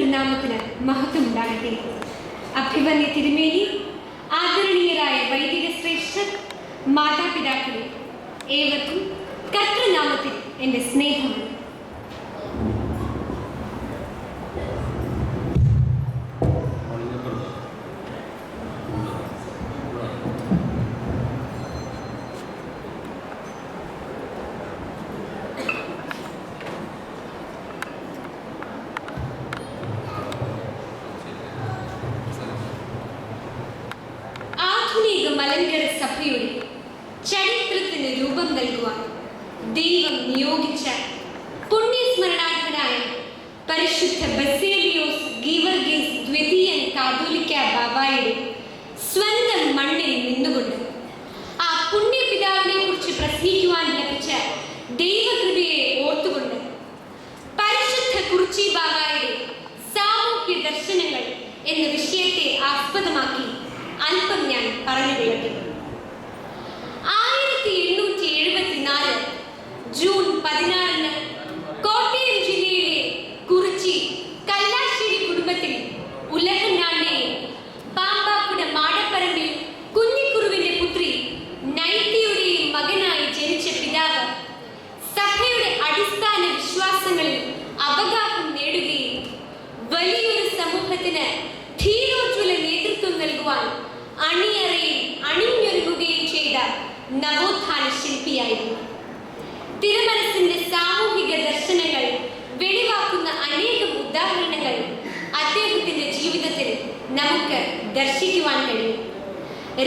തിരുനാമത്തിന് മഹത്വമുണ്ടാകട്ടെ. അഭിവന്യ തിരുമേനി, ആദരണീയരായ വൈദിക ശ്രേഷ്ഠർ, മാതാപിതാക്കളെ, ഏവർക്കും കർത്തൃനാമത്തിൽ എൻ്റെ സ്നേഹം. മലങ്കര സഭയുടെ ചരിത്രത്തിന് രൂപം നൽകുവാൻ ദൈവം നിയോഗിച്ച പുണ്യസ്മരണാർഹനായ പരിശുദ്ധ ബസേലിയോസ് ഗീവർഗീസ് ദ്വിതീയൻ കാതോലിക്ക ബാബായുടെ സ്വന്തം മണ്ണിൽ നിന്നുകൊണ്ട് ആ പുണ്യപിതാവിനെ കുറിച്ച് പ്രസംഗിക്കുവാൻ ലഭിച്ച ദൈവകൃപയെ ഓർത്തുകൊണ്ട് പരിശുദ്ധ കുറിച്ചി ബാബായുടെ സാമൂഹ്യ ദർശനങ്ങൾ എന്ന വിഷയത്തെ ആസ്പദമാക്കി അല്പം ഞാൻ പറഞ്ഞു കേട്ടു. 1874 ജൂൺ 16 കോട്ടയം ജില്ലയിലെ കുറിച്ചി കല്ലാശ്ശേരി കുടുംബത്തിൽ ഉലഹനാണ്ണയും പാമ്പാക്കുട മാടപ്പറമ്പിൽ കുഞ്ഞിക്കുറുവിന്റെ പുത്രി നൈതിയുടെയും മകനായി ജനിച്ച പിതാവ് സഭയുടെ അടിസ്ഥാന വിശ്വാസങ്ങളിൽ അവഗാഹം നേടുകയും വലിയൊരു സമൂഹത്തിന് ധീരോജ്വല നേതൃത്വം നൽകുവാൻ അണിയറയിൽ അണിഞ്ഞൊരുങ്ങുകയും ചെയ്ത നവോത്ഥാന ശില്പിയായിരുന്നു. തിരുമനസിന്റെ സാമൂഹിക ദർശനങ്ങൾ വെളിവാക്കുന്ന അനേകം ഉദാഹരണങ്ങൾ അദ്ദേഹത്തിന്റെ ജീവിതത്തിൽ നമുക്ക് ദർശിക്കുവാൻ കഴിയും.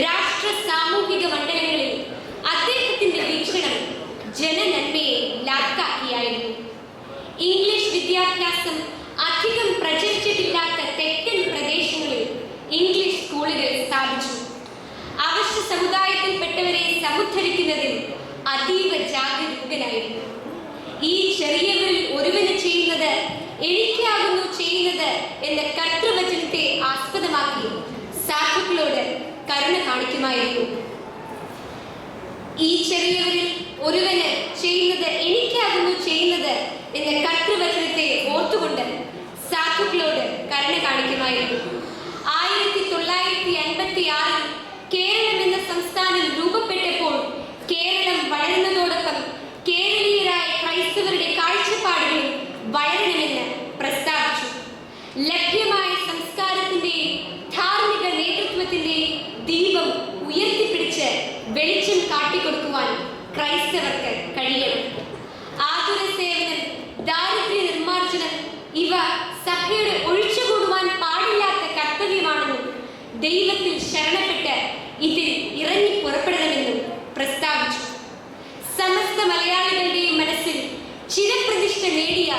രാഷ്ട്ര സാമൂഹിക മണ്ഡലങ്ങളിൽ അദ്ദേഹത്തിന്റെ വീക്ഷണം ജനനന്മയെ ലാക്കാക്കിയായിരുന്നു. ഇംഗ്ലീഷ് വിദ്യാഭ്യാസം അധികം പ്രചരിച്ചിട്ടില്ലാത്ത തെക്കൻ പ്രദേശങ്ങളിൽ ഇംഗ്ലീഷ് സ്കൂളുകൾ സ്ഥാപിച്ചു. അവശ്യ സമുദായത്തിൽപ്പെട്ടവരെ സമുദ്ധരിക്കുന്നതിൽ അതീവ ജാഗരൂകനായിരുന്നു. ഈ ചെറിയവരിൽ ഒരുവന് ചെയ്യുന്നത് എനിക്കാകുന്നു ചെയ്യുന്നത് എന്ന കർത്തൃവചനത്തെ ആസ്പദമാക്കി സാധുക്കളോട് കരുണ കാണിക്കുമായിരുന്നു. ഈ ചെറിയവരിൽ ഒരുവന് ചെയ്യുന്നത് എനിക്കാകുന്നു ചെയ്യുന്നത് എന്ന കർത്തൃവചനത്തെ ഓർത്തുകൊണ്ട് സാധുക്കളോട് കരുണ കാണിക്കുമായിരുന്നു. 1956 കേരളം എന്ന സംസ്ഥാനം രൂപപ്പെട്ടപ്പോൾ കേരളം വളരുന്നതോടൊപ്പം കേരളീയരായ ക്രൈസ്തവരുടെ കാഴ്ചപ്പാടുകളും വളരണമെന്ന് പ്രസ്താവിച്ചു. ലഭ്യമായ സംസ്കാരത്തിന്റെയും ധാർമ്മിക നേതൃത്വത്തിന്റെയും ദീപം ഉയർത്തിപ്പിടിച്ച് വെളിച്ചം കാട്ടിക്കൊടുക്കുവാൻ ക്രൈസ്തവർക്ക് കഴിയണം. ആതുര സേവനം, ദാരിദ്ര്യ നിർമ്മാർജ്ജനം ഇവ സഭയുടെ ഒഴിച്ചുകൂടുവാൻ പാടില്ലാത്ത കർത്തവ്യമാണെന്നും ദൈവത്തിൽ ശരണപ്പെട്ട് ഇതിൽ ഇറങ്ങി പുറപ്പെടണമെന്നും പ്രസ്താവിച്ചു. സമസ്ത മലയാളികളുടെയും മനസ്സിൽ ചിരപ്രതിഷ്ഠ നേടിയ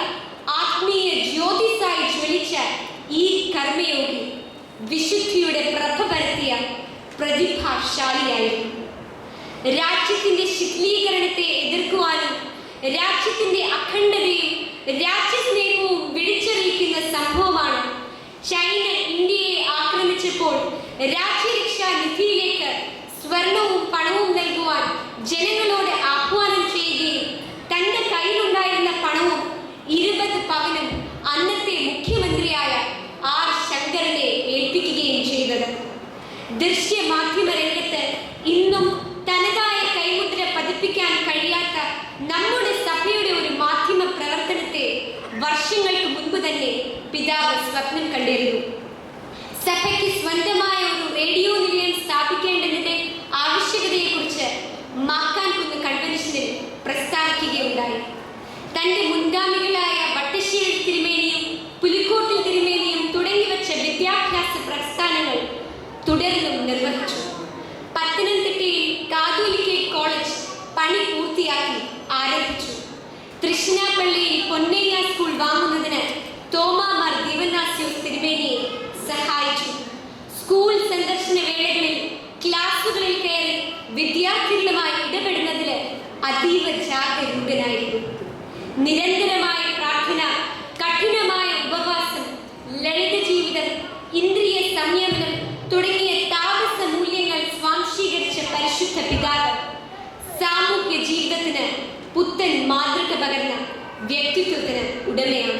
ആത്മീയ ജ്യോതിസായി ജ്വലിച്ച ഈ കർമ്മയോഗി വിശുദ്ധിയുടെ പ്രഭ പരത്തിയ പ്രതിഭാശാലിയായിരുന്നു. രാജ്യത്തിന്റെ ശിഥിലീകരണത്തെ എതിർക്കുവാനും രാജ്യത്തിന്റെ അഖണ്ഡതയും രാജ്യസ്നേഹവും വിളിച്ചറിയിക്കുന്ന സംഭവമാണ് ചൈന ഇന്ത്യയെ ആക്രമിച്ചപ്പോൾ രാജ്യരക്ഷാ നിധിയിലേക്ക് സ്വർണവും പണവും നൽകുവാൻ ജനങ്ങളോട് ആഹ്വാനം ചെയ്യുകയും തന്റെ കയ്യിലുണ്ടായിരുന്ന പണവും 20 പവനും അന്നത്തെ മുഖ്യമന്ത്രിയായ ആർ ശങ്കരനെ ഏൽപ്പിക്കുകയും ചെയ്തത്. ദൃശ്യമാധ്യമ രംഗത്ത് ഇന്നും തനതായ കൈമുദ്ര പതിപ്പിക്കാൻ കഴിയാത്ത നമ്മുടെ സഭയുടെ ഒരു മാധ്യമ പ്രവർത്തനത്തെ വർഷങ്ങൾക്ക് മുൻപ് തന്നെ പിതാവ് സ്വപ്നം കണ്ടിരുന്നു. സഭയ്ക്ക് സ്വന്തമായ ഒരു റേഡിയോ നിലയം സ്ഥാപിക്കേണ്ടതിന്റെ ആവശ്യകതയെക്കുറിച്ച് മാക്കാൻകുന്ന് കൺവെൻഷനിൽ പ്രസ്താവിക്കുകയുണ്ടായി. തന്റെ മുൻഗാമികളായ വട്ടശ്ശേരി തിരുമേനിയും പുലിക്കോട്ടിൽ തിരുമേനിയും തുടങ്ങിവെച്ച വിദ്യാഭ്യാസ പ്രസ്ഥാനങ്ങൾ തുടർന്നും നിർവഹിച്ചു. പത്തനംതിട്ടയിൽ കാതോലിക്ക കോളേജ് പണി പൂർത്തിയാക്കി ആരംഭിച്ചു. തൃശ്ശിനാപ്പള്ളിയിൽ പൊന്നയ്യ സ്കൂൾ വാങ്ങുന്നതിന് തോമാമാർ ദിവനാസ്യോസ് തിരുമേനിയെ സഹായിച്ചു. സ്കൂൾ സന്ദർശന വേളകളിൽ ക്ലാസുകളിൽ കയറി വിദ്യാർത്ഥികളുമായി ഇടപെടുന്നതിൽ അതീവ ജാഗരൂകനായിരുന്നു. നിരന്തരമായ പ്രാർത്ഥന, കഠിനമായ ഉപവാസം, ലളിത ജീവിതം, ഇന്ദ്രിയ സംയമനം തുടങ്ങിയ താമസ മൂല്യങ്ങൾ സ്വാംശീകരിച്ച പരിശുദ്ധ പിതാവ് സാമൂഹ്യ ജീവിതത്തിന് പുത്തൻ മാതൃക പകർന്ന വ്യക്തിത്വത്തിന് ഉടമയാണ്.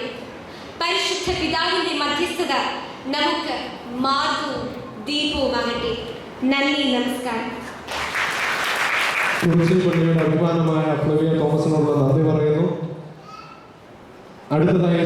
പരിശുദ്ധ പിതാവിന്റെ മധ്യസ്ഥത നമുക്ക് മാർഗവും ദീപവുമാകട്ടെ. നന്ദി, നമസ്കാരം. പള്ളിയുടെ അഭിമാനമായ ഫ്ലവിയ തോമസിനോട് നന്ദി പറയുന്നു. അടുത്തതായി